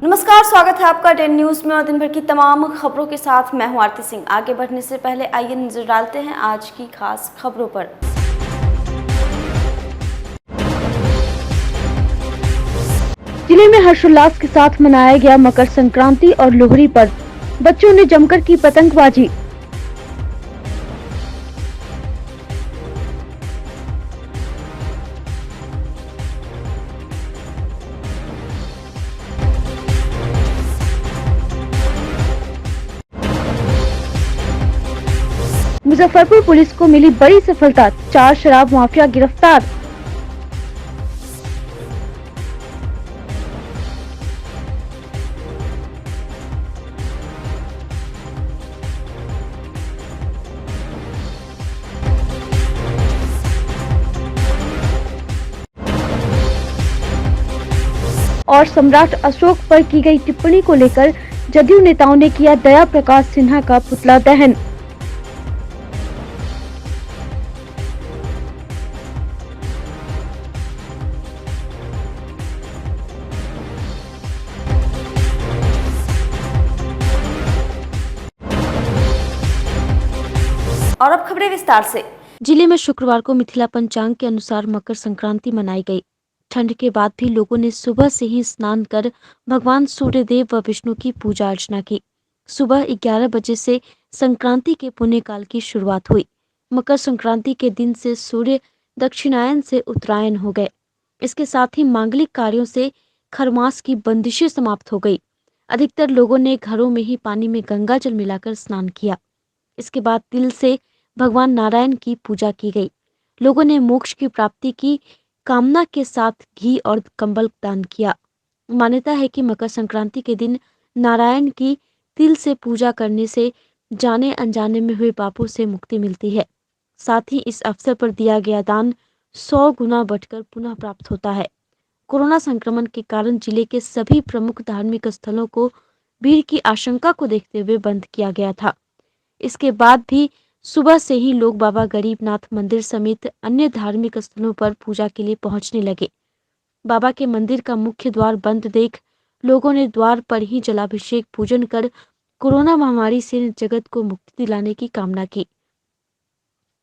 नमस्कार, स्वागत है आपका 10 न्यूज में और दिन भर की तमाम खबरों के साथ मैं हूं आरती सिंह। आगे बढ़ने से पहले आइए नजर डालते हैं आज की खास खबरों पर। जिले में हर्षोल्लास के साथ मनाया गया मकर संक्रांति और लोहड़ी पर्व। बच्चों ने जमकर की पतंगबाजी। मुजफ्फरपुर पुलिस को मिली बड़ी सफलता, 4 शराब माफिया गिरफ्तार। और सम्राट अशोक पर की गई टिप्पणी को लेकर जदयू नेताओं ने किया दया प्रकाश सिन्हा का पुतला दहन। और अब खबरें विस्तार से। जिले में शुक्रवार को मिथिला पंचांग के अनुसार मकर संक्रांति मनाई गई। ठंड के बाद भी लोगों ने सुबह से ही स्नान कर भगवान सूर्यदेव व विष्णु की पूजा अर्चना की। सुबह 11 बजे से संक्रांति के पुण्य काल की शुरुआत हुई। मकर संक्रांति के दिन से सूर्य दक्षिणायन से उत्तरायण हो गए। इसके साथ ही मांगलिक कार्यों से खरमास की बंदिशें समाप्त हो गई। अधिकतर लोगों ने घरों में ही पानी में गंगा जल मिलाकर स्नान किया। इसके बाद तिल से भगवान नारायण की पूजा की गई। लोगों ने मोक्ष की प्राप्ति की कामना के साथ घी और कंबल दान किया। मान्यता है कि मकर संक्रांति के दिन नारायण की तिल से पूजा करने से जाने अनजाने में हुए पापों से मुक्ति मिलती है। साथ ही इस अवसर पर दिया गया दान 100 गुना बढ़कर पुनः प्राप्त होता है। कोरोना संक्रमण के कारण जिले के सभी प्रमुख धार्मिक स्थलों को भीड़ की आशंका को देखते हुए बंद किया गया था। इसके बाद भी सुबह से ही लोग बाबा गरीबनाथ मंदिर समेत अन्य धार्मिक स्थलों पर पूजा के लिए पहुंचने लगे। बाबा के मंदिर का मुख्य द्वार बंद देख लोगों ने द्वार पर ही जलाभिषेक पूजन कर कोरोना महामारी से जगत को मुक्ति दिलाने की कामना की।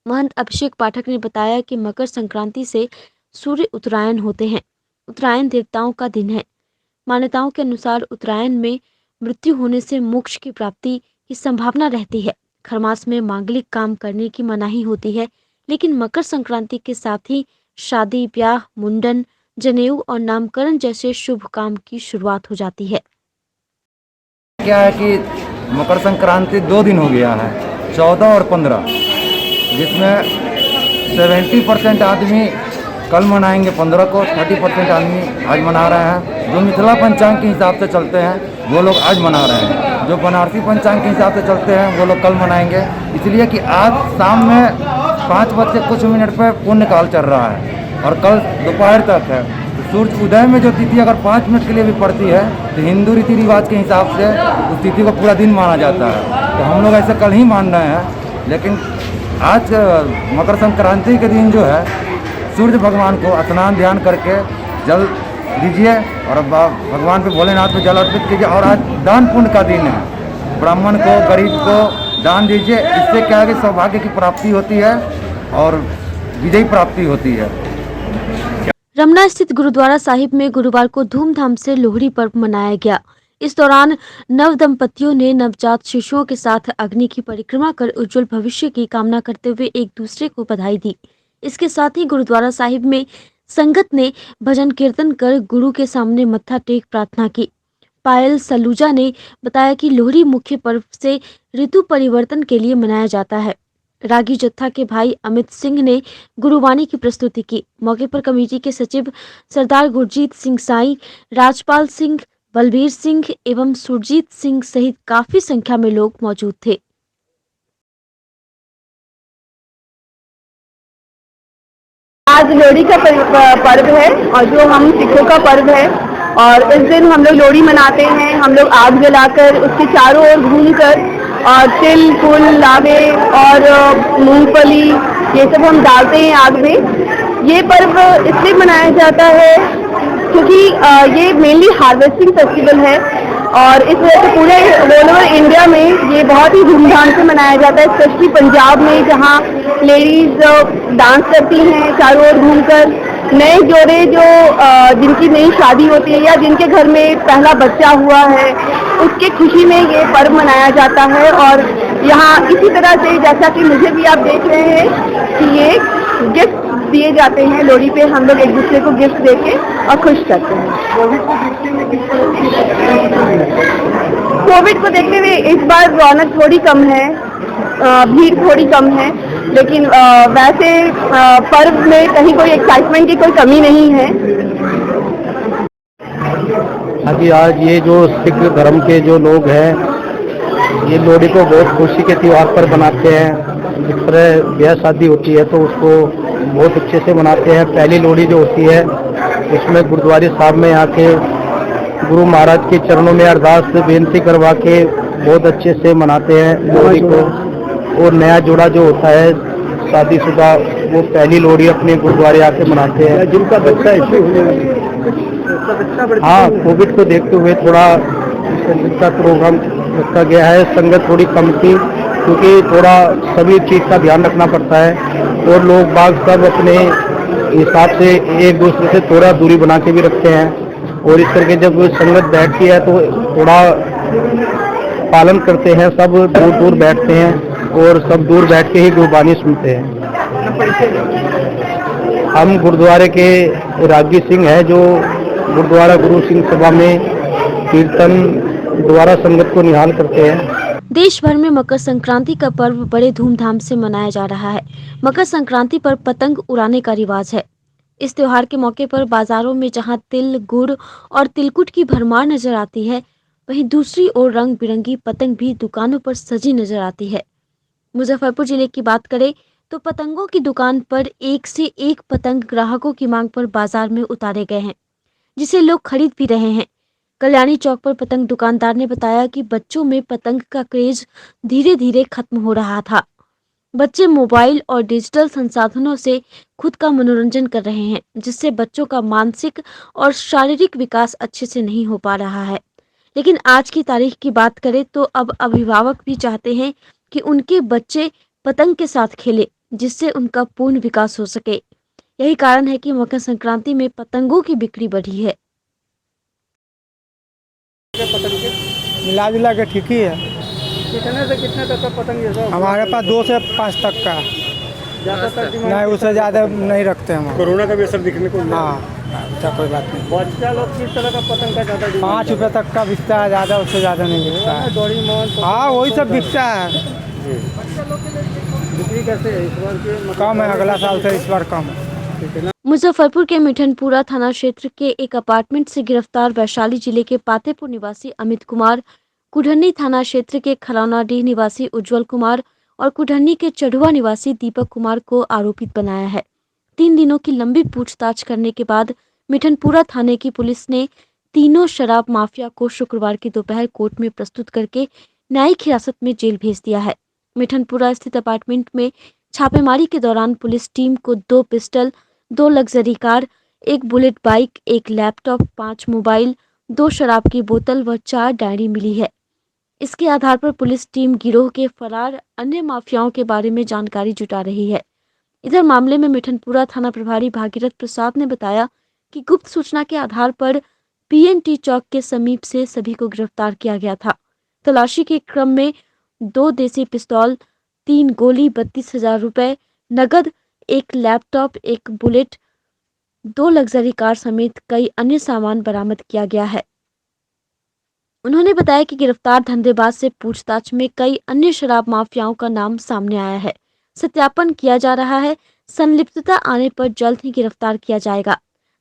महंत अभिषेक पाठक ने बताया कि मकर संक्रांति से सूर्य उत्तरायण होते हैं। उत्तरायण देवताओं का दिन है। मान्यताओं के अनुसार उत्तरायण में मृत्यु होने से मोक्ष की प्राप्ति की संभावना रहती है। खरमास में मांगलिक काम करने की मनाही होती है, लेकिन मकर संक्रांति के साथ ही शादी, ब्याह, मुंडन, जनेऊ और नामकरण जैसे शुभ काम की शुरुआत हो जाती है। क्या है कि मकर संक्रांति 2 दिन हो गया है, 14 और 15, जिसमें 70% आदमी कल मनाएंगे 15 को, 30% आदमी आज मना रहे हैं। जो मिथिला पंचांग के हिसाब से चलते हैं वो लोग आज मना रहे हैं। जो बनारसी पंचांग के हिसाब से चलते हैं वो लोग कल मनाएंगे। इसलिए कि आज शाम में 5 बज के कुछ मिनट पर पुण्य काल चल रहा है और कल दोपहर तक है। तो सूर्य उदय में जो तिथि अगर 5 मिनट के लिए भी पड़ती है तो हिंदू रीति रिवाज के हिसाब से उस तिथि को पूरा दिन माना जाता है। तो हम लोग ऐसे कल ही मान रहे हैं, लेकिन आज मकर संक्रांति के दिन जो है सूर्य भगवान को स्नान ध्यान करके जल दीजिए और भगवान पे भोलेनाथ पे जल अर्पित कीजिए। और आज दान पुण्य का दिन है। ब्राह्मण को, गरीब को दान दीजिए। इससे क्या है कि सौभाग्य की प्राप्ति होती है और विजयी प्राप्ति होती है। रमना स्थित गुरुद्वारा साहिब में गुरुवार को धूमधाम से लोहड़ी पर्व मनाया गया। इस दौरान नव दंपतियों ने नवजात शिशुओं के साथ अग्नि की परिक्रमा कर उज्जवल भविष्य की कामना करते हुए एक दूसरे को बधाई दी। इसके साथ ही गुरुद्वारा साहिब में संगत ने भजन कीर्तन कर गुरु के सामने मत्था टेक प्रार्थना की। पायल सलूजा ने बताया कि लोहड़ी मुख्य पर्व से ऋतु परिवर्तन के लिए मनाया जाता है। रागी जत्था के भाई अमित सिंह ने गुरुवाणी की प्रस्तुति की। मौके पर कमेटी के सचिव सरदार गुरजीत सिंह साई, राजपाल सिंह, बलबीर सिंह एवं सुरजीत सिंह सहित काफी संख्या में लोग मौजूद थे। आज लोहड़ी का पर्व है और जो हम सिखों का पर्व है और इस दिन हम लोग लोहड़ी मनाते हैं। हम लोग आग जलाकर उसके चारों ओर घूमकर और तिल, फूल, लावे और मूंगफली ये सब हम डालते हैं आग में। ये पर्व इसलिए मनाया जाता है क्योंकि ये मेनली हार्वेस्टिंग फेस्टिवल है। और इस वजह से पूरे ऑल ओवर इंडिया में ये बहुत ही धूमधाम से मनाया जाता है, स्पेशली पंजाब में जहाँ लेडीज डांस करती हैं चारों ओर घूमकर। नए जोड़े जो जिनकी नई शादी होती है या जिनके घर में पहला बच्चा हुआ है, उसके खुशी में ये पर्व मनाया जाता है। और यहाँ इसी तरह से जैसा कि मुझे भी आप देख रहे हैं कि ये गिफ्ट दिए जाते हैं, लोहड़ी पे हम लोग एक दूसरे को गिफ्ट देके और खुश करते हैं। कोविड को देखते हुए इस बार रौनक थोड़ी कम है, भीड़ थोड़ी कम है, लेकिन वैसे पर्व में कहीं कोई एक्साइटमेंट की कोई कमी नहीं है। अभी आज ये जो सिख धर्म के जो लोग हैं, ये लोहड़ी को बहुत खुशी के त्यौहार पर बनाते हैं। जिस तरह ब्याह शादी होती है तो उसको बहुत अच्छे से मनाते हैं। पहली लोहड़ी जो होती है उसमें गुरुद्वारे साहब में आके गुरु महाराज के चरणों में अरदास बेनती करवा के बहुत अच्छे से मनाते हैं लोहड़ी को। और नया जोड़ा जो होता है शादीशुदा, वो पहली लोहड़ी अपने गुरुद्वारे आके मनाते हैं। जिनका बच्चा इश्यू हाँ, कोविड को देखते हुए थोड़ा का प्रोग्राम रखा गया है। संगत थोड़ी कम थी क्योंकि थोड़ा सभी चीज़ का ध्यान रखना पड़ता है और लोग बाग सब अपने हिसाब से एक दूसरे से थोड़ा दूरी बना के भी रखते हैं। और इस करके जब संगत बैठती है तो थोड़ा पालन करते हैं, सब दूर दूर बैठते हैं और सब दूर बैठ के ही गुरबानी सुनते हैं। हम गुरुद्वारे के रागी सिंह हैं जो गुरुद्वारा गुरु सिंह सभा में कीर्तन द्वारा संगत को निहाल करते हैं। देश भर में मकर संक्रांति का पर्व बड़े धूमधाम से मनाया जा रहा है। मकर संक्रांति पर पतंग उड़ाने का रिवाज है। इस त्योहार के मौके पर बाजारों में जहां तिल, गुड़ और तिलकुट की भरमार नजर आती है, वहीं दूसरी ओर रंग बिरंगी पतंग भी दुकानों पर सजी नजर आती है। मुजफ्फरपुर जिले की बात करें तो पतंगों की दुकान पर एक से एक पतंग ग्राहकों की मांग पर बाजार में उतारे गए हैं, जिसे लोग खरीद भी रहे हैं। कल्याणी चौक पर पतंग दुकानदार ने बताया कि बच्चों में पतंग का क्रेज धीरे धीरे खत्म हो रहा था। बच्चे मोबाइल और डिजिटल संसाधनों से खुद का मनोरंजन कर रहे हैं, जिससे बच्चों का मानसिक और शारीरिक विकास अच्छे से नहीं हो पा रहा है। लेकिन आज की तारीख की बात करें तो अब अभिभावक भी चाहते हैं कि उनके बच्चे पतंग के साथ खेले, जिससे उनका पूर्ण विकास हो सके। यही कारण है कि मकर संक्रांति में पतंगों की बिक्री बढ़ी है। मिला जुला के ठीक ही है। कितने से कितने तक का पतंग ये सब? हमारे पास 2 से 5 तक का, ज़्यादातर नहीं उससे ज़्यादा नहीं रखते हम। कोरोना का भी असर दिखने को मिला। हाँ, अच्छा कोई बात नहीं। बच्चा लोग किस तरह का पतंग का ज़्यादा डिमांड 5 रुपये तक का बिकता है, ज़्यादा उससे ज़्यादा नहीं बिकता है। डोरेमोन हाँ, वही सब बिकता है। बिक्री कैसे है इस बार के? कम है, अगला साल से इस बार कम है। मुजफ्फरपुर के मिठनपुरा थाना क्षेत्र के एक अपार्टमेंट से गिरफ्तार वैशाली जिले के पातेपुर निवासी अमित कुमार, कुढ़नी थाना क्षेत्र के खलौनाडीह निवासी उज्जवल कुमार और कुढ़नी के चढ़ुआ निवासी दीपक कुमार को आरोपित बनाया है। 3 दिनों की लंबी पूछताछ करने के बाद मिठनपुरा थाने की पुलिस ने तीनों शराब माफिया को शुक्रवार की दोपहर कोर्ट में प्रस्तुत करके न्यायिक हिरासत में जेल भेज दिया है। मिठनपुरा स्थित अपार्टमेंट में छापेमारी के दौरान पुलिस टीम को 2 pistol, 2 luxury car, 1 bullet bike, 1 laptop, 5 mobile, 2 शराब की बोतल व 4 डायरी मिली है। इसके आधार पर पुलिस टीम गिरोह के फरार अन्य माफियाओं के बारे में जानकारी जुटा रही है। इधर मामले में मिठनपुरा थाना प्रभारी भागीरथ प्रसाद ने बताया कि गुप्त सूचना के आधार पर पीएनटी चौक के समीप से सभी को गिरफ्तार किया गया था। तलाशी के क्रम में 2 देसी पिस्तौल, 3 गोली, 32,000 रुपए नगद, 1 लैपटॉप, 1 बुलेट, 2 लग्जरी कार समेत कई अन्य सामान बरामद किया गया है। उन्होंने बताया कि गिरफ्तार धंधेबाज से पूछताछ में कई अन्य शराब माफियाओं का नाम सामने आया है। सत्यापन किया जा रहा है। संलिप्तता आने पर जल्द ही गिरफ्तार किया जाएगा।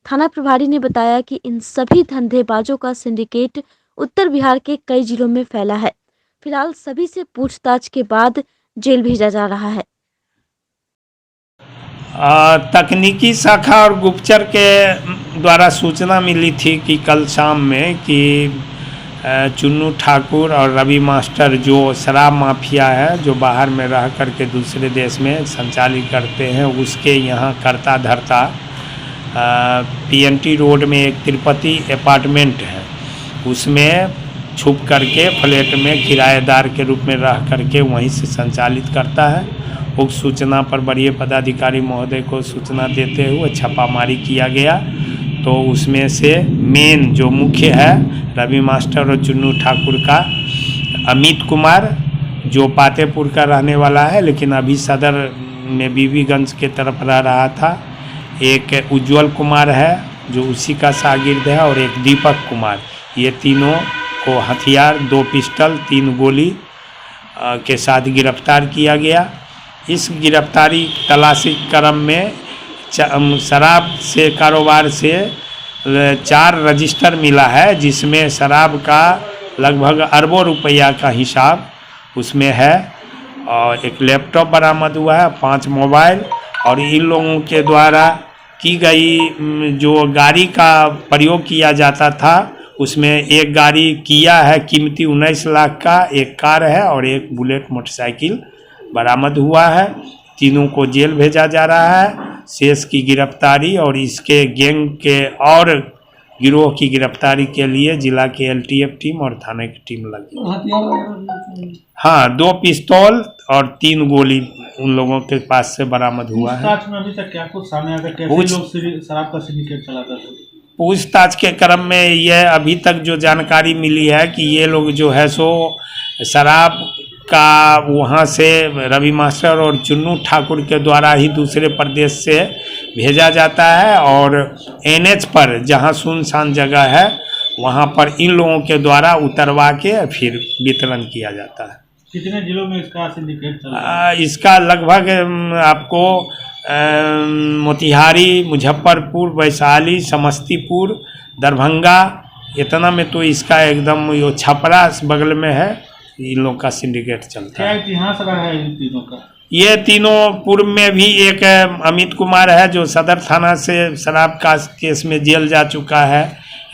थाना प्रभारी ने बताया कि इन सभी धंधेबाजों का सिंडिकेट उत्तर बिहार के कई जिलों में फैला है। फिलहाल सभी से पूछताछ के बाद जेल भेजा जा रहा है। तकनीकी शाखा और गुप्तचर के द्वारा सूचना मिली थी कि कल शाम में कि चुन्नू ठाकुर और रवि मास्टर जो शराब माफिया है, जो बाहर में रह करके दूसरे देश में संचालित करते हैं, उसके यहाँ करता धरता पीएनटी रोड में एक तिरुपति अपार्टमेंट है, उसमें छुप करके फ्लैट में किराएदार के रूप में रह करके वहीं से संचालित करता है। उक्त सूचना पर वरीय पदाधिकारी महोदय को सूचना देते हुए छापामारी किया गया, तो उसमें से मेन जो मुख्य है रवि मास्टर और चुन्नू ठाकुर का अमित कुमार, जो पातेपुर का रहने वाला है लेकिन अभी सदर में बीबीगंज के तरफ रह रहा था। एक उज्जवल कुमार है जो उसी का शागिर्द है, और एक दीपक कुमार। ये तीनों को हथियार 2 पिस्टल 3 गोली के साथ गिरफ्तार किया गया। इस गिरफ्तारी तलाशी क्रम में शराब से कारोबार से 4 रजिस्टर मिला है, जिसमें शराब का लगभग अरबों रुपया का हिसाब उसमें है, और एक लैपटॉप बरामद हुआ है, 5 मोबाइल, और इन लोगों के द्वारा की गई जो गाड़ी का प्रयोग किया जाता था उसमें एक गाड़ी किया है कीमती 19 लाख का, एक कार है और एक बुलेट मोटरसाइकिल बरामद हुआ है। तीनों को जेल भेजा जा रहा है। शेष की गिरफ्तारी और इसके गैंग के और गिरोह की गिरफ्तारी के लिए जिला के LTF टीम और थाने की टीम लगी। हाँ, 2 पिस्तौल और 3 गोली उन लोगों के पास से बरामद हुआ है। पूछताछ में अभी तक क्या कुछ सामने आया, कैसे लोग शराब का सिंडिकेट चलाते थे? पूछताछ के क्रम में यह अभी तक जो जानकारी मिली है कि ये लोग जो है सो शराब का वहाँ से रवि मास्टर और चुन्नू ठाकुर के द्वारा ही दूसरे प्रदेश से भेजा जाता है, और NH पर जहाँ सुनसान जगह है वहाँ पर इन लोगों के द्वारा उतरवा के फिर वितरण किया जाता है। कितने जिलों में इसका सिंडिकेट चल रहा है? इसका लगभग आपको मोतिहारी, मुजफ्फरपुर, वैशाली, समस्तीपुर, दरभंगा, इतना में तो इसका एकदम यो छपरा बगल में है, इन लोग का सिंडिकेट चलता है। क्या इतिहास रहा है इन तीनों का? ये तीनों पूर्व में भी एक अमित कुमार है जो सदर थाना से शराब का केस में जेल जा चुका है।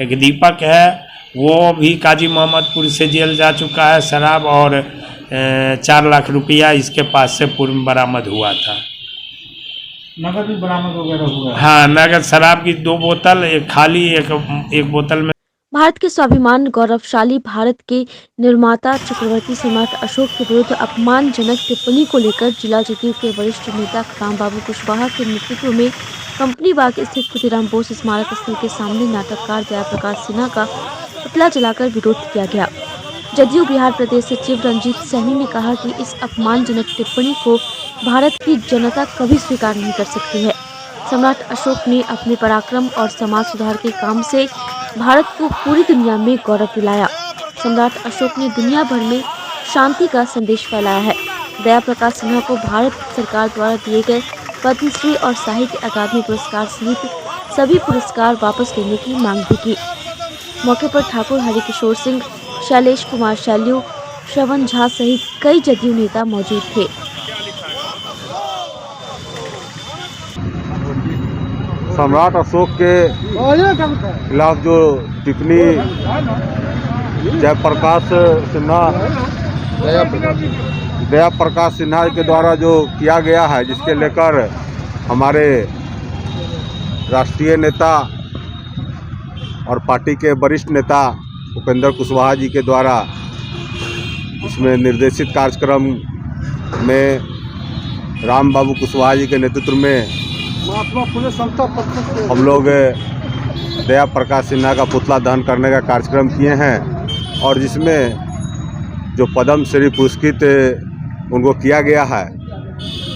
एक दीपक है, वो भी काजी मोहम्मदपुर से जेल जा चुका है। शराब और 4 लाख रुपया इसके पास से पूर्व में बरामद हुआ था। नगद भी बरामद वगैरह हुआ है? हाँ, नगद शराब की 2 बोतल, एक खाली एक बोतल में। भारत के स्वाभिमान गौरवशाली भारत के निर्माता चक्रवर्ती सम्राट अशोक के विरुद्ध अपमानजनक टिप्पणी को लेकर जिला जदयू के वरिष्ठ नेता रामबाबू कुशवाहा के नेतृत्व में कंपनी बाग स्थित खुदीराम बोस स्मारक स्थल के सामने नाटककार जया प्रकाश सिन्हा का पुतला जलाकर विरोध किया गया। जदयू बिहार प्रदेश सचिव रंजीत सैनी ने कहा कि इस अपमानजनक टिप्पणी को भारत की जनता कभी स्वीकार नहीं कर सकती है। सम्राट अशोक ने अपने पराक्रम और समाज सुधार के काम से भारत को पूरी दुनिया में गौरव दिलाया। सम्राट अशोक ने दुनिया भर में शांति का संदेश फैलाया है। दया प्रकाश सिन्हा को भारत सरकार द्वारा दिए गए पद्मश्री और साहित्य अकादमी पुरस्कार सहित सभी पुरस्कार वापस लेने की मांग भी की। मौके पर ठाकुर हरिकिशोर सिंह, शैलेश कुमार शैल्यू, श्रवण झा सहित कई जदयू नेता मौजूद थे। सम्राट अशोक के खिलाफ जो टिप्पणी दया प्रकाश सिन्हा के द्वारा जो किया गया है, जिसके लेकर हमारे राष्ट्रीय नेता और पार्टी के वरिष्ठ नेता उपेंद्र कुशवाहा जी के द्वारा इसमें निर्देशित कार्यक्रम में रामबाबू कुशवाहा जी के नेतृत्व में हम लोग दया प्रकाश सिन्हा का पुतला दहन करने का कार्यक्रम किए हैं, और जिसमें जो पद्म श्री पुरस्कृत उनको किया गया है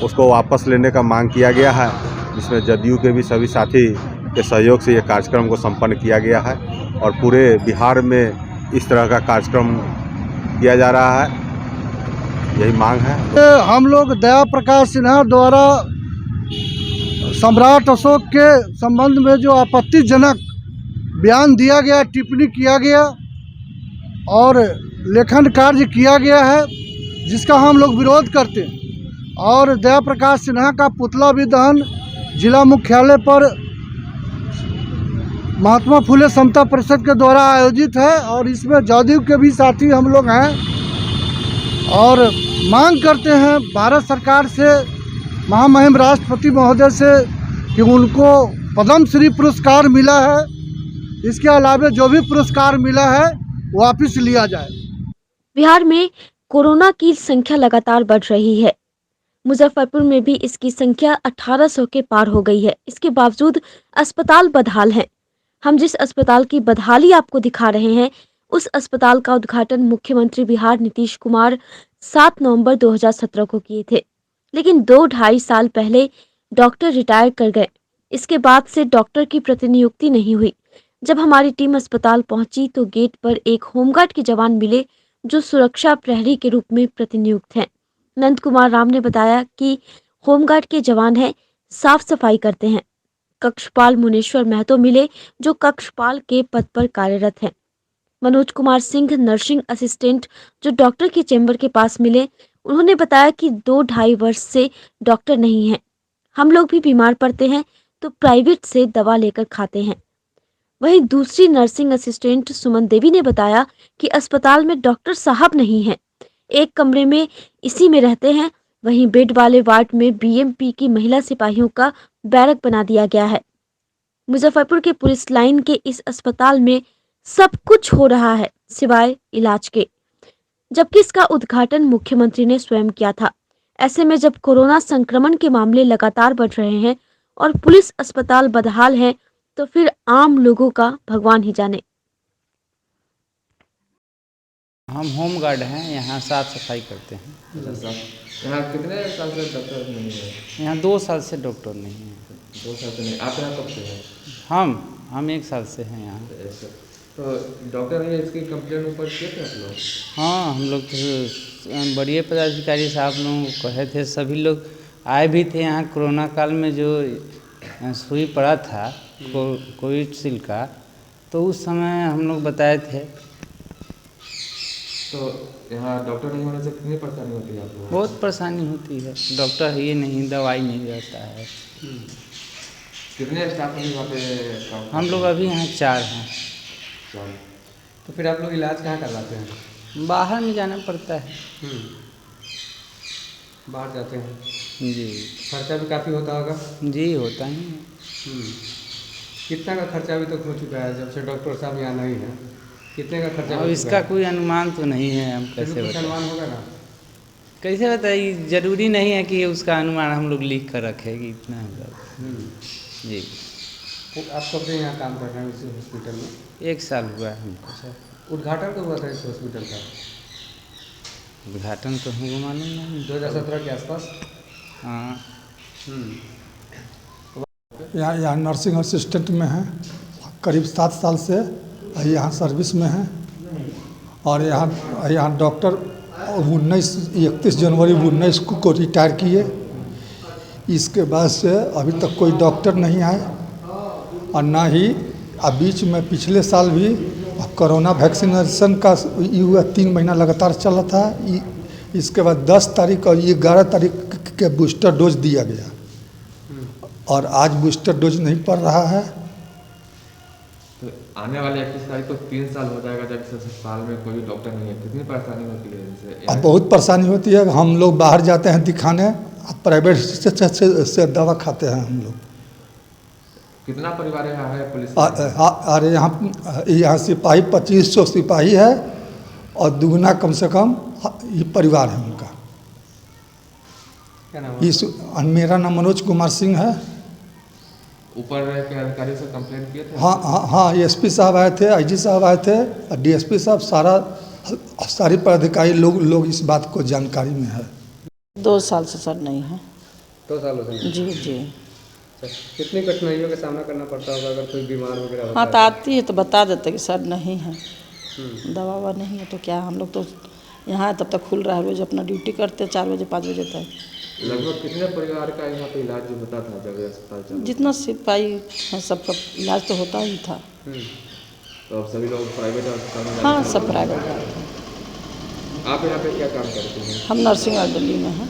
उसको वापस लेने का मांग किया गया है, जिसमें जदयू के भी सभी साथी के सहयोग से ये कार्यक्रम को संपन्न किया गया है और पूरे बिहार में इस तरह का कार्यक्रम किया जा रहा है, यही मांग है। हम लोग दया प्रकाश सिन्हा द्वारा सम्राट अशोक के संबंध में जो आपत्तिजनक बयान दिया गया, टिप्पणी किया गया और लेखन कार्य किया गया है, जिसका हम लोग विरोध करते हैं। और दया प्रकाश सिन्हा का पुतला भी दहन जिला मुख्यालय पर महात्मा फुले समता परिषद के द्वारा आयोजित है, और इसमें जदयू के भी साथी हम लोग हैं और मांग करते हैं भारत सरकार से, महामहिम राष्ट्रपति महोदय से, कि उनको पद्म श्री पुरस्कार मिला है, इसके अलावा जो भी पुरस्कार मिला है वापस लिया जाए। बिहार में कोरोना की संख्या लगातार बढ़ रही है। मुजफ्फरपुर में भी इसकी संख्या 1800 के पार हो गई है। इसके बावजूद अस्पताल बदहाल हैं। हम जिस अस्पताल की बदहाली आपको दिखा रहे हैं, उस अस्पताल का उद्घाटन मुख्यमंत्री बिहार नीतीश कुमार 7 नवंबर 2017 को किए थे। लेकिन 2-2.5 साल पहले डॉक्टर रिटायर कर गए। इसके बाद से डॉक्टर की प्रतिनियुक्ति नहीं हुई। जब हमारी टीम अस्पताल पहुंची तो गेट पर एक होमगार्ड के जवान मिले जो सुरक्षा प्रहरी के रूप में प्रतिनियुक्त हैं। नंद कुमार राम ने बताया कि होमगार्ड के जवान हैं, साफ सफाई करते हैं। कक्षपाल मुनेश्वर महतो मिले जो कक्षपाल के पद पर कार्यरत हैं। मनोज कुमार सिंह नर्सिंग असिस्टेंट जो डॉक्टर के चेंबर के पास मिले, उन्होंने बताया कि 2-2.5 वर्ष से डॉक्टर नहीं हैं। हम लोग भी बीमार पड़ते हैं तो प्राइवेट से दवा लेकर खाते हैं। वहीं दूसरी नर्सिंग असिस्टेंट सुमन देवी ने बताया कि अस्पताल में डॉक्टर साहब नहीं हैं। एक कमरे में इसी में रहते हैं। वहीं बेड वाले वार्ड में बीएमपी की महिला सिपाहियों का बैरक बना दिया गया है। मुजफ्फरपुर के पुलिस लाइन के इस अस्पताल में सब कुछ हो रहा है सिवाय इलाज के, जबकि इसका उद्घाटन मुख्यमंत्री ने स्वयं किया था। ऐसे में जब कोरोना संक्रमण के मामले लगातार बढ़ रहे हैं और पुलिस अस्पताल बदहाल है, तो फिर आम लोगों का भगवान ही जाने। हम होम गार्ड हैं, यहाँ साफ सफाई करते हैं। यहाँ कितने साल से डॉक्टर नहीं है? यहाँ 2 साल से डॉक्टर नहीं है। 2 साल से नहीं। आप यहाँ कब से हैं? हम 1 साल से हैं यहाँ। तो डॉक्टर ने इसकी कंप्लेंट ऊपर किए थे आप लोग? हाँ, हम लोग तो बड़े पदाधिकारी साहब लोगों को कहे थे, सभी लोग आए भी थे यहाँ। कोरोना काल में जो सुई पड़ा था कोविशील्ड का, तो उस समय हम लोग बताए थे। तो यहाँ डॉक्टर नहीं होने से कितनी परेशानी होती है आप लोगों को? बहुत परेशानी होती है। डॉक्टर है नहीं, दवाई नहीं रहता है। कितने स्टाफ हैं वहाँ पे काम? हम लोग अभी यहाँ 4 हैं। तो फिर आप लोग इलाज कहाँ करवाते हैं? बाहर में जाना पड़ता है। बाहर जाते हैं जी। खर्चा भी काफ़ी होता होगा? जी होता ही। कितना का खर्चा अभी तक हो चुका है जब से डॉक्टर साहब यहाँ नहीं है? कितने का खर्चा? अब इसका कोई अनुमान तो नहीं है, हम कैसे बताएं? अनुमान होगा ना? कैसे बताइए, जरूरी नहीं है कि उसका अनुमान हम लोग लिख कर रखें कि इतना होगा। जी। आप कब से यहाँ काम कर रहे हैं इस हॉस्पिटल में? 1 साल हुआ है हमको सर। उद्घाटन कब हुआ था इस हॉस्पिटल का? उद्घाटन तो हमको मालूम नहीं। 2017 के आसपास। हाँ। यहाँ नर्सिंग असिस्टेंट में है, करीब 7 साल से यहाँ सर्विस में है। और यहाँ डॉक्टर 31 जनवरी 19 को रिटायर किए। इसके बाद से अभी तक कोई डॉक्टर नहीं आए, और ना ही बीच में पिछले साल भी कोरोना वैक्सीनेशन का 3 महीना लगातार चला था। इसके बाद 10 तारीख और 11 तारीख के बूस्टर डोज दिया गया, और आज बूस्टर डोज नहीं पड़ रहा है। तो आने वाले 21 तारीख को 3 साल हो जाएगा जब इस अस्पताल में कोई डॉक्टर नहीं है। कितनी परेशानी होती है इनसे? अब बहुत परेशानी होती है। हम लोग बाहर जाते हैं दिखाने, प्राइवेट से दवा खाते हैं हम लोग। कितना परिवार यहाँ है पुलिस? अरे यहाँ सिपाही 2500 सिपाही है, और दुगना कम से कम ये परिवार है उनका। क्या नाम है? मेरा नाम मनोज कुमार सिंह है। ऊपर के अधिकारी से कंप्लेंट किए थे? हाँ, एसपी साहब आए थे, आईजी साहब आए थे, और डीएसपी साहब, सारे पदाधिकारी लोग इस बात को जानकारी में है। 2 साल से सर नहीं है। 2 सालों से? जी। कितनी कठिनाइयों का सामना करना पड़ता होगा अगर कोई बीमार वगैरह होता हाँ, तो आती है तो बता देते कि सर नहीं है, दवा नहीं है, तो क्या हम लोग तो यहाँ तब तक खुल रहा है। रोज अपना ड्यूटी करते 4 बजे 5 बजे तक। लगभग कितने परिवार का यहाँ पे इलाज जो होता था जब अस्पताल चला? जितना सिपाही है सबका इलाज तो होता ही था। तो अब सभी लोग प्राइवेट अस्पताल में? हाँ, सब प्राइवेट जाते हैं। आप यहाँ पे क्या काम करते हैं? हम नर्सिंग और दिल्ली में हैं।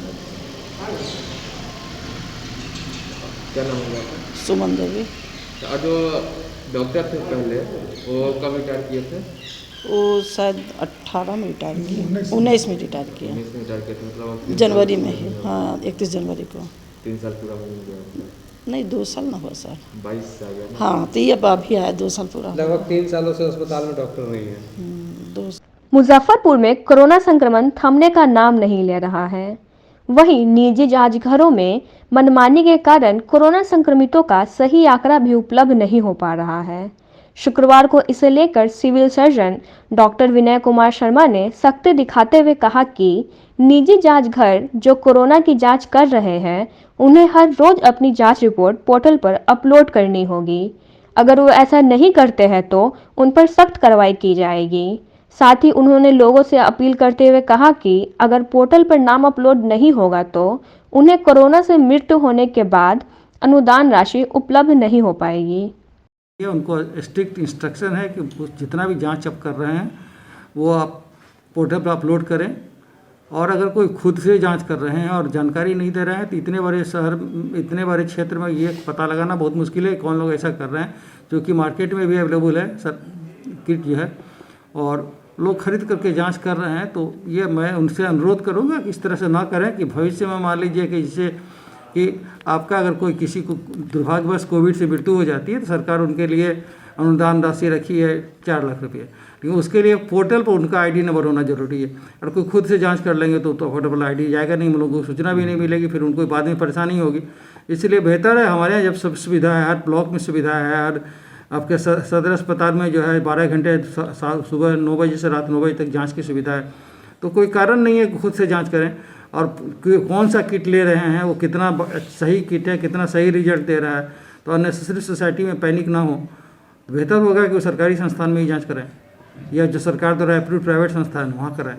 क्या नाम होगा? सुमन देवी। और जो डॉक्टर थे पहले वो कब रिटायर किए थे? वो शायद 18 में रिटायर किए, 19 में रिटायर किए। 19 में रिटायर किए थे, मतलब जनवरी में ही। हाँ, 31 जनवरी को। 3 साल पूरा हो गया? नहीं, 2 साल ना हुआ सर। 22 से आ गया। हाँ, तो ये अभी आया 2 साल पूरा। लगभग 3 सालों से अस्पताल में डॉक्टर नहीं है। मुजफ्फरपुर में कोरोना संक्रमण थमने का नाम नहीं ले रहा है। वहीं निजी जांच घरों में मनमानी के कारण कोरोना संक्रमितों का सही आंकड़ा भी उपलब्ध नहीं हो पा रहा है। शुक्रवार को इसे लेकर civil surgeon doctor Vinay Kumar Sharma ने सख्ती दिखाते हुए कहा कि निजी जांच घर जो कोरोना की जांच कर रहे हैं उन्हें हर रोज अपनी जांच रिपोर्ट पोर्टल पर अपलोड करनी होगी। अगर वो ऐसा नहीं करते हैं तो उन पर सख्त कार्रवाई की जाएगी। साथ ही उन्होंने लोगों से अपील करते हुए कहा कि अगर पोर्टल पर नाम अपलोड नहीं होगा तो उन्हें कोरोना से मृत्यु होने के बाद अनुदान राशि उपलब्ध नहीं हो पाएगी। ये उनको स्ट्रिक्ट इंस्ट्रक्शन है कि जितना भी जांच आप कर रहे हैं वो आप पोर्टल पर अपलोड करें, और अगर कोई खुद से जांच कर रहे हैं और जानकारी नहीं दे रहे हैं तो इतने बड़े शहर, इतने बड़े क्षेत्र में ये पता लगाना बहुत मुश्किल है कौन लोग ऐसा कर रहे हैं, जो कि मार्केट में भी अवेलेबल है सर किट जो है, और लोग खरीद करके जांच कर रहे हैं। तो ये मैं उनसे अनुरोध करूंगा कि इस तरह से ना करें कि भविष्य में मान लीजिए कि जैसे कि आपका अगर कोई किसी को दुर्भाग्यवश कोविड से मृत्यु हो जाती है तो सरकार उनके लिए अनुदान राशि रखी है 4 लाख रुपये, लेकिन उसके लिए पोर्टल पर उनका आईडी नंबर होना जरूरी है। और कोई खुद से जांच कर लेंगे तो पोर्टल आईडी जाएगा नहीं, हम लोगों को सूचना भी नहीं मिलेगी, फिर उनको बाद में परेशानी होगी। इसलिए बेहतर है हमारे यहाँ जब सब सुविधा है, हर ब्लॉक में सुविधा है, हर आपके सदर अस्पताल में जो है 12 घंटे सुबह 9 बजे से रात 9 बजे तक जांच की सुविधा है, तो कोई कारण नहीं है कि खुद से जांच करें। और कौन सा किट ले रहे हैं, वो कितना सही किट है, कितना सही रिजल्ट दे रहा है, तो अननेसेसरी सोसाइटी में पैनिक ना हो। बेहतर होगा कि वो सरकारी संस्थान में ही जांच करें या जो सरकार द्वारा अप्रूव प्राइवेट संस्थान वहाँ कराएं।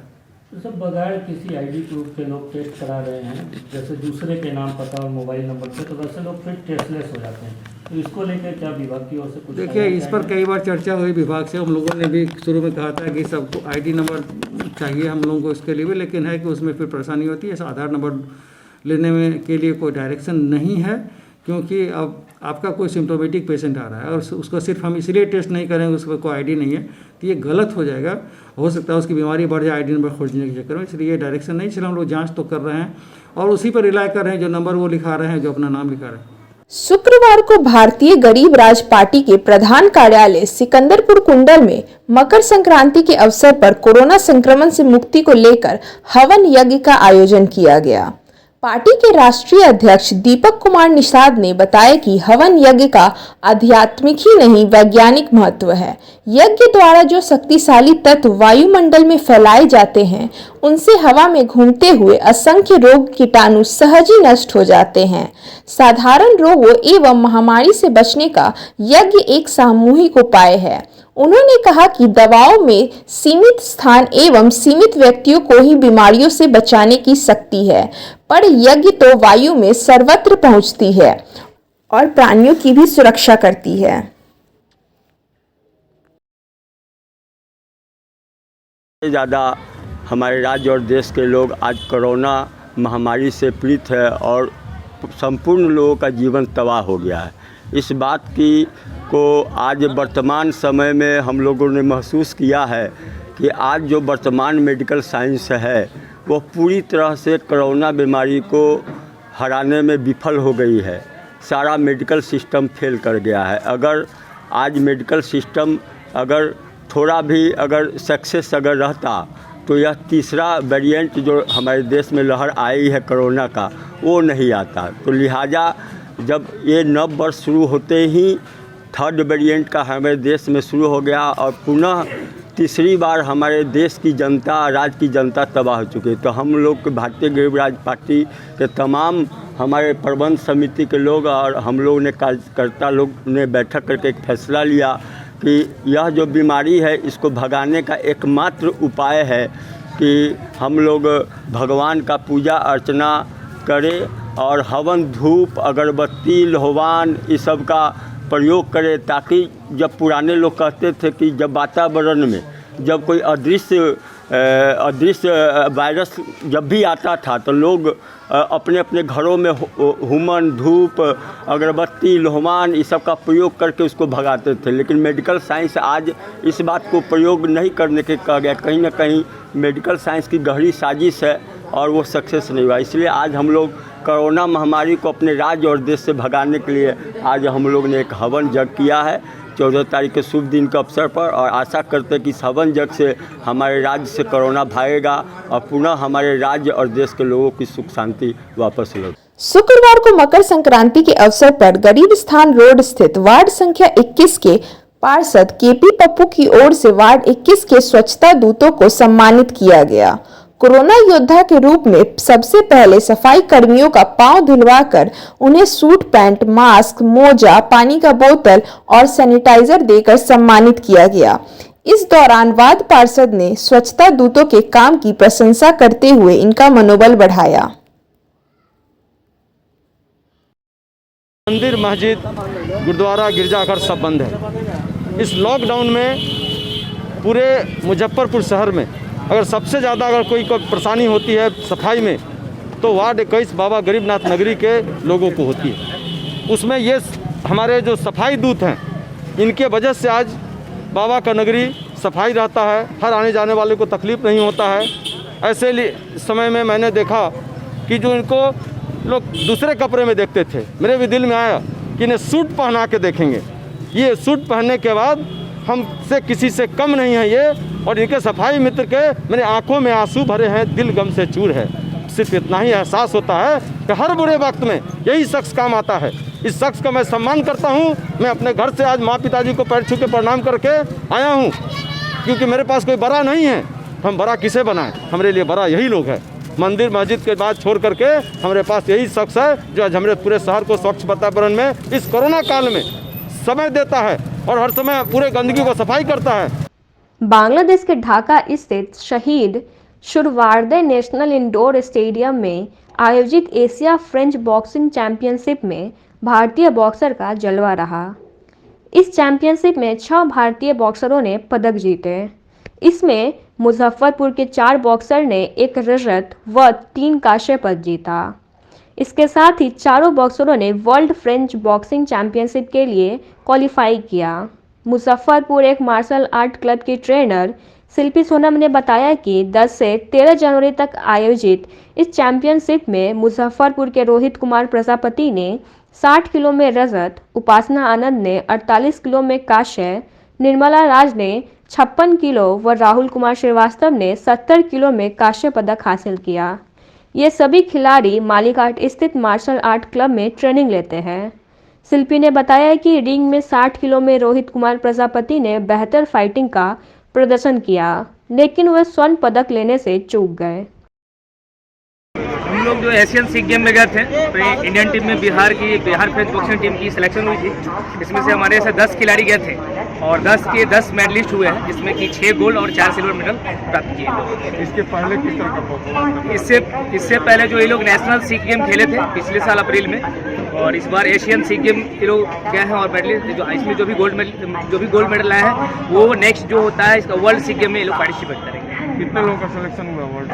तो सब बगैर किसी आईडी प्रूफ के लोग टेस्ट करा रहे हैं, जैसे दूसरे के नाम पता और मोबाइल नंबर से, तो वैसे लोग फिर टेस्टलेस हो जाते हैं। तो इसको लेकर क्या विभाग की ओर से कुछ? देखिए, इस पर कई बार चर्चा हुई विभाग से, हम लोगों ने भी शुरू में कहा था कि सबको आईडी नंबर चाहिए हम लोगों को इसके लिए भी, लेकिन है कि उसमें फिर परेशानी होती है। आधार नंबर लेने में के लिए कोई डायरेक्शन नहीं है, क्योंकि अब आपका कोई सिम्टोमेटिक पेशेंट आ रहा है और उसको सिर्फ हम इसलिए टेस्ट नहीं करेंगे उसको कोई आईडी नहीं है, तो ये गलत हो जाएगा। हो सकता है उसकी बीमारी बढ़ जाए आईडी नंबर खोजने के चक्कर में, इसलिए ये डायरेक्शन नहीं। इसलिए हम लोग जांच तो कर रहे हैं और उसी पर रिलाय कर रहे हैं, जो नंबर वो लिखा रहे हैं, जो अपना नाम लिखा रहे हैं। शुक्रवार को भारतीय गरीब राज पार्टी के प्रधान कार्यालय सिकंदरपुर कुंडल में मकर संक्रांति के अवसर पर कोरोना संक्रमण से मुक्ति को लेकर हवन यज्ञ का आयोजन किया गया। पार्टी के राष्ट्रीय अध्यक्ष दीपक कुमार निषाद ने बताया कि हवन यज्ञ का आध्यात्मिक ही नहीं वैज्ञानिक महत्व है। यज्ञ द्वारा जो शक्तिशाली तत्व वायुमंडल में फैलाए जाते हैं उनसे हवा में घूमते हुए असंख्य रोग कीटाणु सहज ही नष्ट हो जाते हैं। साधारण रोगों एवं महामारी से बचने का यज्ञ एक सामूहिक उपाय है। उन्होंने कहा कि दवाओं में सीमित स्थान एवं सीमित व्यक्तियों को ही बीमारियों से बचाने की शक्ति है, पर यज्ञ तो वायु में सर्वत्र पहुंचती है और प्राणियों की भी सुरक्षा करती है। ज़्यादा हमारे राज्य और देश के लोग आज कोरोना महामारी से पीड़ित है और संपूर्ण लोगों का जीवन तबाह हो गया है। इस बात को आज वर्तमान समय में हम लोगों ने महसूस किया है कि आज जो वर्तमान मेडिकल साइंस है वो पूरी तरह से कोरोना बीमारी को हराने में विफल हो गई है। सारा मेडिकल सिस्टम फेल कर गया है। अगर आज मेडिकल सिस्टम अगर थोड़ा भी अगर सक्सेस अगर रहता तो यह तीसरा वेरिएंट जो हमारे देश में लहर आई है कोरोना का वो नहीं आता। तो लिहाजा जब ये नव वर्ष शुरू होते ही थर्ड वेरिएंट का हमारे देश में शुरू हो गया और पुनः तीसरी बार हमारे देश की जनता, राज्य की जनता तबाह हो चुकी है। तो हम लोग के भारतीय गरीब राज पार्टी के तमाम हमारे प्रबंध समिति के लोग और हम लोग ने कार्यकर्ता लोग ने बैठक करके एक फैसला लिया कि यह जो बीमारी है इसको भगाने का एकमात्र उपाय है कि हम लोग भगवान का पूजा अर्चना करें और हवन, धूप, अगरबत्ती, लोहवान इस सब का प्रयोग करें, ताकि जब पुराने लोग कहते थे कि जब वातावरण में जब कोई अदृश्य वायरस जब भी आता था तो लोग अपने अपने घरों में हुमन, धूप, अगरबत्ती, लोहवान इस सब का प्रयोग करके उसको भगाते थे। लेकिन मेडिकल साइंस आज इस बात को प्रयोग नहीं करने के कहा गया। कहीं ना कहीं मेडिकल साइंस की गहरी साजिश है और वो सक्सेस नहीं हुआ। इसलिए आज हम लोग कोरोना महामारी को अपने राज्य और देश से भगाने के लिए आज हम लोग ने एक हवन यज्ञ किया है 14 तारीख के शुभ दिन के अवसर पर, और आशा करते हैं कि इस हवन यज्ञ से हमारे राज्य से कोरोना भागेगा और पुनः हमारे राज्य और देश के लोगों की सुख शांति वापस लौट। शुक्रवार को मकर संक्रांति के अवसर पर गरीब स्थान रोड स्थित वार्ड संख्या 21 के पार्षद केपी पप्पू की ओर से वार्ड 21 के स्वच्छता दूतों को सम्मानित किया गया। कोरोना योद्धा के रूप में सबसे पहले सफाई कर्मियों का पांव धुलवाकर उन्हें सूट पैंट, मास्क, मोजा, पानी का बोतल और सैनिटाइजर देकर सम्मानित किया गया। इस दौरान वार्ड पार्षद ने स्वच्छता दूतों के काम की प्रशंसा करते हुए इनका मनोबल बढ़ाया। मंदिर, मस्जिद, गुरुद्वारा, गिरजाघर सब बंद है। इस लॉकडाउन में पूरे मुजफ्फरपुर शहर में अगर सबसे ज़्यादा अगर कोई परेशानी होती है सफाई में, तो वार्ड 21 बाबा गरीबनाथ नगरी के लोगों को होती है। उसमें ये हमारे जो सफाई दूत हैं, इनके वजह से आज बाबा का नगरी सफाई रहता है, हर आने जाने वाले को तकलीफ़ नहीं होता है। ऐसे समय में मैंने देखा कि जो इनको लोग दूसरे कपड़े में देखते थे, मेरे भी दिल में आया कि इन्हें सूट पहना के देखेंगे। ये सूट पहनने के बाद हमसे किसी से कम नहीं है ये, और इनके सफाई मित्र के मेरे आंखों में आंसू भरे हैं, दिल गम से चूर है। सिर्फ इतना ही एहसास होता है कि हर बुरे वक्त में यही शख्स काम आता है। इस शख्स का मैं सम्मान करता हूँ। मैं अपने घर से आज माँ पिताजी को पैर छू के प्रणाम करके आया हूँ, क्योंकि मेरे पास कोई बड़ा नहीं है। हम बड़ा किसे बनाएं, हमारे लिए बड़ा यही लोग हैं। मंदिर मस्जिद के बाद छोड़ करके हमारे पास यही शख्स है जो आज हमारे पूरे शहर को स्वच्छ वातावरण में इस कोरोना काल में समय देता है और हर समय पूरे गंदगी को सफाई करता है। बांग्लादेश के ढाका स्थित शहीद शुरवार्दे नेशनल इंडोर स्टेडियम में आयोजित एशिया फ्रेंच बॉक्सिंग चैंपियनशिप में भारतीय बॉक्सर का जलवा रहा। इस चैंपियनशिप में 6 भारतीय बॉक्सरों ने पदक जीते। इसमें मुजफ्फरपुर के 4 बॉक्सर ने 1 रजत व 3 कांस्य पदक जीता। इसके साथ ही चारों बॉक्सरों ने वर्ल्ड फ्रेंच बॉक्सिंग चैंपियनशिप के लिए क्वालिफाई किया। मुजफ्फरपुर एक मार्शल आर्ट क्लब की ट्रेनर शिल्पी सोनम ने बताया कि 10 से 13 जनवरी तक आयोजित इस चैंपियनशिप में मुजफ्फरपुर के रोहित कुमार प्रजापति ने 60 किलो में रजत, उपासना आनंद ने 48 किलो में कांस्य, निर्मला राज ने 56 किलो व राहुल कुमार श्रीवास्तव ने 70 किलो में कांस्य पदक हासिल किया। ये सभी खिलाड़ी मालीघाट स्थित मार्शल आर्ट क्लब में ट्रेनिंग लेते हैं। शिल्पी ने बताया कि रिंग में 60 किलो में रोहित कुमार प्रजापति ने बेहतर फाइटिंग का प्रदर्शन किया, लेकिन वह स्वर्ण पदक लेने से चूक गए। हम लोग जो एशियन सीख गेम में गए थे, तो इंडियन टीम में बिहार फ्रेंच बॉक्सिंग टीम की सिलेक्शन हुई थी। इसमें से हमारे से 10 खिलाड़ी गए थे और 10 के 10 मेडलिस्ट हुए हैं, जिसमें कि 6 गोल्ड और 4 सिल्वर मेडल प्राप्त किए। इसके पहले किस तरह का परफॉर्मेंस? इससे पहले जो ये लोग नेशनल सीख गेम खेले थे पिछले साल अप्रैल में, और इस बार एशियन सीख गेम ये लोग गए हैं और मेडलिस्ट जो इसमें जो भी गोल्ड मेडल आए हैं वो नेक्स्ट जो होता है इसका वर्ल्ड सीख गेम में ये लोग पार्टिसिपेट करेंगे। कितने लोगों का सिलेक्शन हुआ वर्ल्ड?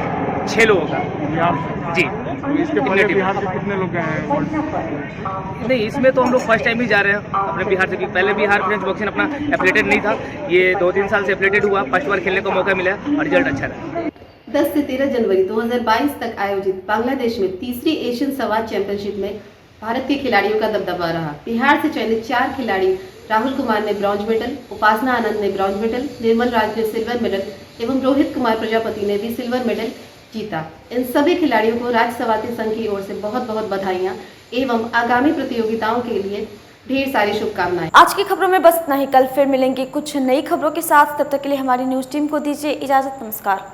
6 लोगों का। बिहार से? जी। तो इसके पहले बिहार से कितने लोग गए हैं वर्ल्ड? नहीं, इसमें तो हम लोग फर्स्ट टाइम ही जा रहे हैं अपने बिहार से, क्योंकि पहले बिहार फ्रेंच बॉक्सिंग अपना एफिलेटेड नहीं था। ये 2-3 साल से एफिलेटेड हुआ, फर्स्ट बार खेलने का मौका मिला और रिजल्ट अच्छा रहा। 10 से 13 जनवरी 2022 तक आयोजित बांग्लादेश में तीसरी एशियन सवार चैंपियनशिप में भारत के खिलाड़ियों का दबदबा रहा। बिहार से चयनित 4 खिलाड़ी राहुल कुमार ने ब्रॉन्ज मेडल, उपासना आनंद ने ब्रॉन्ज मेडल, निर्मल राज ने सिल्वर मेडल एवं रोहित कुमार प्रजापति ने भी सिल्वर मेडल जीता। इन सभी खिलाड़ियों को राज्य सवाती संघ की ओर से बहुत बहुत बधाइयाँ एवं आगामी प्रतियोगिताओं के लिए ढेर सारी शुभकामनाएं। आज की खबरों में बस इतना ही। कल फिर मिलेंगे कुछ नई खबरों के साथ। तब तक के लिए हमारी न्यूज़ टीम को दीजिए इजाजत। नमस्कार।